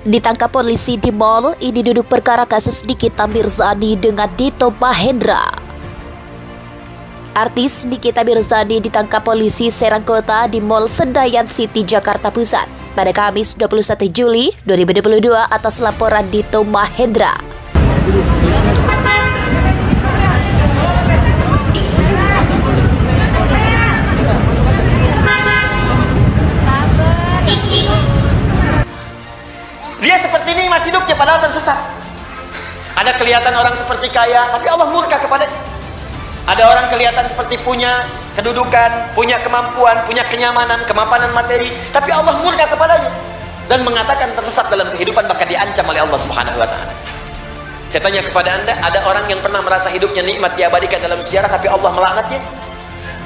Ditangkap polisi di mal, ini duduk perkara kasus Nikita Mirzani dengan Dito Mahendra. Artis Nikita Mirzani ditangkap polisi Serang Kota di Mall Senayan City, Jakarta Pusat pada Kamis 21 Juli 2022 atas laporan Dito Mahendra. Dia seperti nikmat hidupnya padahal tersesat. Ada kelihatan orang seperti kaya, tapi Allah murka kepadanya. Ada orang kelihatan seperti punya kedudukan, punya kemampuan, punya kenyamanan, kemapanan materi, tapi Allah murka kepadanya dan mengatakan tersesat dalam kehidupan, bahkan diancam oleh Allah Subhanahu wa taala. Saya tanya kepada Anda, ada orang yang pernah merasa hidupnya nikmat diabadikan dalam sejarah tapi Allah melaknatnya?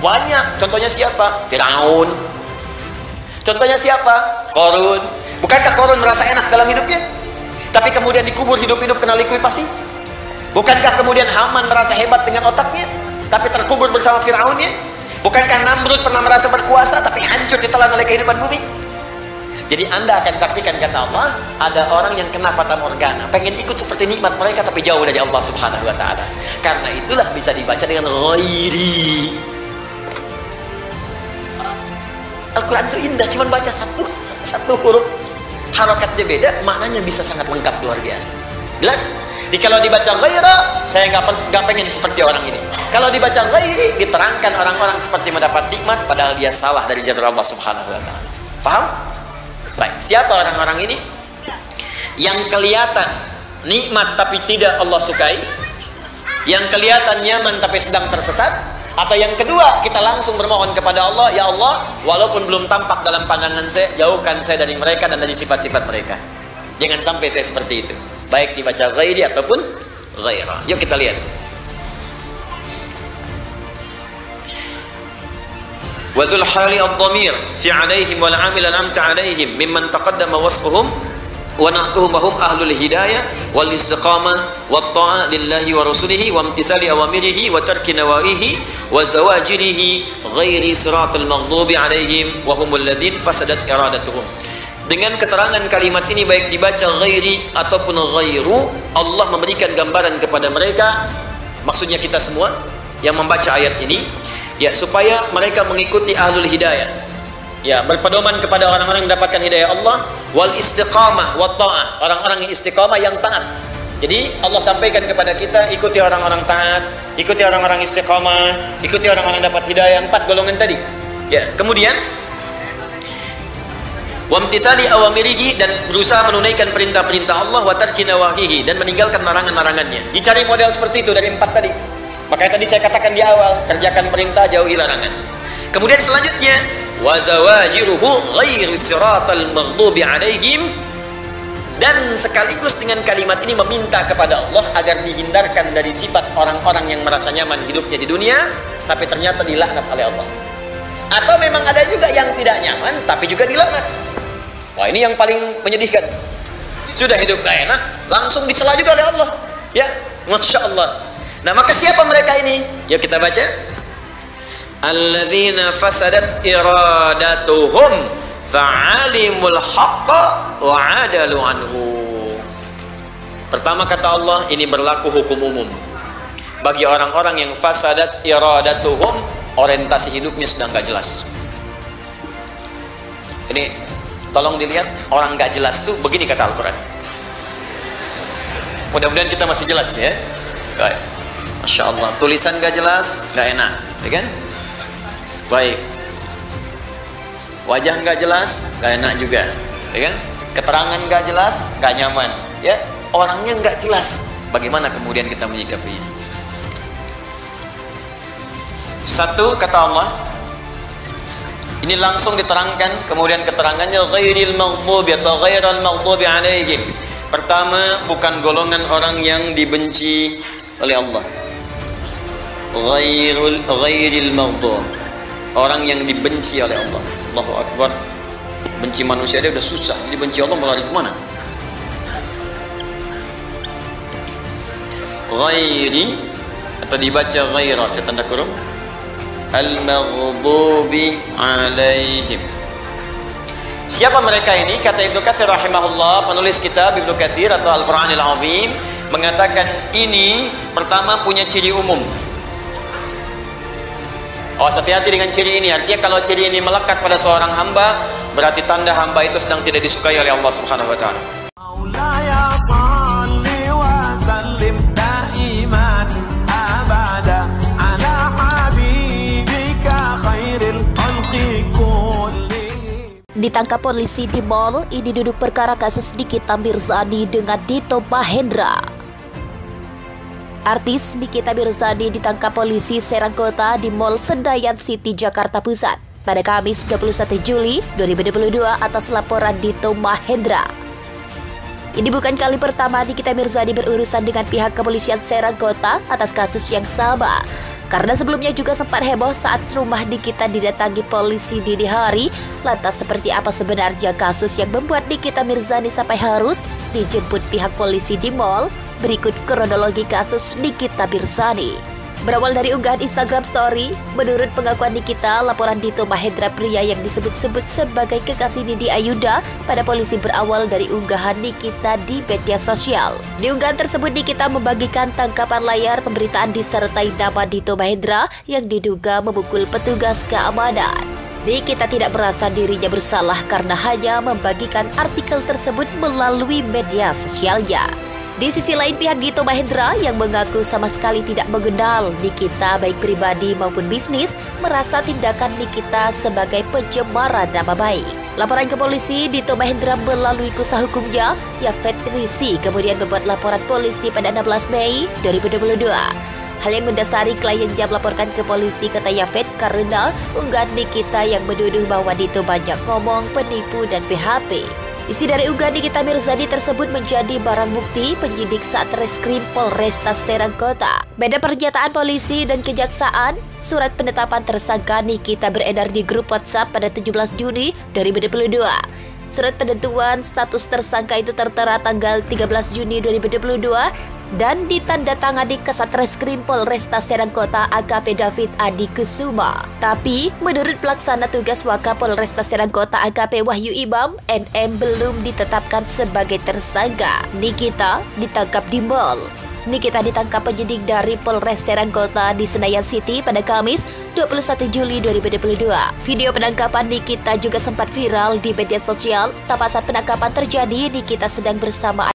Banyak. Contohnya siapa? Firaun. Contohnya siapa? Qarun. Bukankah Qarun merasa enak dalam hidupnya? Tapi kemudian dikubur hidup-hidup kena likuifasi? Bukankah kemudian Haman merasa hebat dengan otaknya? Tapi terkubur bersama Fir'aunnya? Bukankah Namrud pernah merasa berkuasa tapi hancur ditelan oleh kehidupan bumi? Jadi Anda akan saksikan, kata Allah, ada orang yang kena fata morgana, pengen ikut seperti nikmat mereka tapi jauh dari Allah Subhanahu wa taala. Karena itulah bisa dibaca dengan ghairi. Al-Quran itu indah, cuma baca satu huruf, harokatnya beda, maknanya bisa sangat lengkap, luar biasa. Jelas? Jadi kalau dibaca ghaira, saya nggak pengen seperti orang ini. Kalau dibaca ghairi, diterangkan orang-orang seperti mendapat nikmat padahal dia salah dari jalur Allah Subhanahu wa taala. Paham? Baik, siapa orang-orang ini? Yang kelihatan nikmat tapi tidak Allah sukai, yang kelihatan nyaman tapi sedang tersesat, atau yang kedua, kita langsung bermohon kepada Allah, ya Allah, walaupun belum tampak dalam pandangan saya, jauhkan saya dari mereka dan dari sifat-sifat mereka. Jangan sampai saya seperti itu. Baik dibaca ghairi ataupun ghaira. Yuk kita lihat. Wadhul hali ad-dhamir fi 'alaihim wal 'amil an'amta 'alaihim mimman taqaddama wasfuhum wa na'tuhum hum ahlul hidayah wal istiqamah wat ta'ah lillahi wa rasulihi wa imtithali awamirihi wa tarki nawahihi wa zawajirihi ghairi siratal maghdubi 'alaihim wa humul ladzin fasadat iradatuhum. Dengan keterangan kalimat ini, baik dibaca ghairi ataupun ghairu, Allah memberikan gambaran kepada mereka, maksudnya kita semua yang membaca ayat ini, ya, supaya mereka mengikuti ahlul hidayah, ya, berpedoman kepada orang-orang yang mendapatkan hidayah Allah, wal istiqamah wat ta'ah, orang-orang yang istiqamah, yang taat. Jadi Allah sampaikan kepada kita, ikuti orang-orang taat, ikuti orang-orang istiqamah, ikuti orang-orang yang dapat hidayah, 4 golongan tadi. Ya, kemudian wamtithali awamirihi, dan berusaha menunaikan perintah-perintah Allah, wa tarki nawahihi, dan meninggalkan larangan-larangannya. Dicari model seperti itu dari 4 tadi. Makanya tadi saya katakan di awal, kerjakan perintah, jauhi larangan. Kemudian selanjutnya, wa zawajiruhu ghairu siratal maghdubi 'alaihim, dan sekaligus dengan kalimat ini meminta kepada Allah agar dihindarkan dari sifat orang-orang yang merasa nyaman hidupnya di dunia tapi ternyata dilaknat oleh Allah. Atau memang ada juga yang tidak nyaman tapi juga dilaknat. Wah, ini yang paling menyedihkan. Sudah hidup gak enak, langsung dicela juga oleh Allah. Ya, Masya Allah. Nah, maka siapa mereka ini? Yuk kita baca. Alladzina fasadat iradatuhum fa'alimul haqqa wa 'adalu anhu. Pertama kata Allah, ini berlaku hukum umum bagi orang-orang yang fasadat iradatuhum, orientasi hidupnya sedang gak jelas. Ini tolong dilihat, orang gak jelas tuh begini kata Al-Quran. Mudah-mudahan kita masih jelas ya. Baik. Masya Allah, tulisan gak jelas, gak enak, ya kan? Baik. Wajah gak jelas, gak enak juga, ya kan? Keterangan gak jelas, gak nyaman, ya? Orangnya gak jelas. Bagaimana kemudian kita menyikapinya? Satu, kata Allah, ini langsung diterangkan, kemudian keterangannya ghairil maghdubi atau ghairal maghdubi 'alaihim. Pertama, bukan golongan orang yang dibenci oleh Allah. Ghairil maghdub, orang yang dibenci oleh Allah. Allahu Akbar. Benci manusia dia udah susah, dibenci Allah mau lari kemana? Ghairi atau dibaca ghaira, saya tanda kurung, al-maghdubi alaihim. Siapa mereka ini? Kata Ibnu Katsir rahimahullah, penulis kitab Ibnu Katsir atau Al-Qur'anil Azim, mengatakan ini pertama punya ciri umum. Oh, hati-hati dengan ciri ini. Artinya kalau ciri ini melekat pada seorang hamba, berarti tanda hamba itu sedang tidak disukai oleh Allah Subhanahu wa taala. Ditangkap polisi di mall, ini duduk perkara kasus Nikita Mirzani dengan Dito Mahendra. Artis Nikita Mirzani ditangkap polisi Serang Kota di Mall Senayan City, Jakarta Pusat pada Kamis 21 Juli 2022 atas laporan Dito Mahendra. Ini bukan kali pertama Nikita Mirzani berurusan dengan pihak kepolisian Serang Kota atas kasus yang sama. Karena sebelumnya juga sempat heboh saat rumah Nikita didatangi polisi dini hari. Lantas seperti apa sebenarnya kasus yang membuat Nikita Mirzani sampai harus dijemput pihak polisi di mall? Berikut kronologi kasus Nikita Mirzani. Berawal dari unggahan Instagram Story, menurut pengakuan Nikita, laporan Dito Mahendra, pria yang disebut-sebut sebagai kekasih Nindi Ayuda, pada polisi berawal dari unggahan Nikita di media sosial. Di unggahan tersebut, Nikita membagikan tangkapan layar pemberitaan disertai nama Dito Mahendra yang diduga memukul petugas keamanan. Nikita tidak merasa dirinya bersalah karena hanya membagikan artikel tersebut melalui media sosialnya. Di sisi lain, pihak Dito Mahendra yang mengaku sama sekali tidak mengenal Nikita baik pribadi maupun bisnis, merasa tindakan Nikita sebagai pencemaran nama baik. Laporan ke polisi, Dito Mahendra melalui kuasa hukumnya, Yafet Risi, kemudian membuat laporan polisi pada 16 Mei 2022. Hal yang mendasari kliennya melaporkan ke polisi, kata Yafet, karena unggahan Nikita yang menuduh bahwa Dito banyak ngomong, penipu, dan PHP. Isi dari unggahan Nikita Mirzani tersebut menjadi barang bukti penyidik Satreskrim Polresta Serang Kota. Beda pernyataan polisi dan kejaksaan, surat penetapan tersangka Nikita beredar di grup WhatsApp pada 17 Juni 2022. Surat penentuan status tersangka itu tertera tanggal 13 Juni 2022 dan ditandatangani ke Satreskrim Polresta Serang Kota AKP David Adi Kusuma. Tapi, menurut pelaksana tugas Wakapolresta Serang Kota AKP Wahyu Imam, NM belum ditetapkan sebagai tersangka. Nikita ditangkap di mall. Nikita ditangkap penyidik dari Polres Serang Kota di Senayan City pada Kamis 21 Juli 2022. Video penangkapan Nikita juga sempat viral di media sosial. Tepat saat penangkapan terjadi, Nikita sedang bersama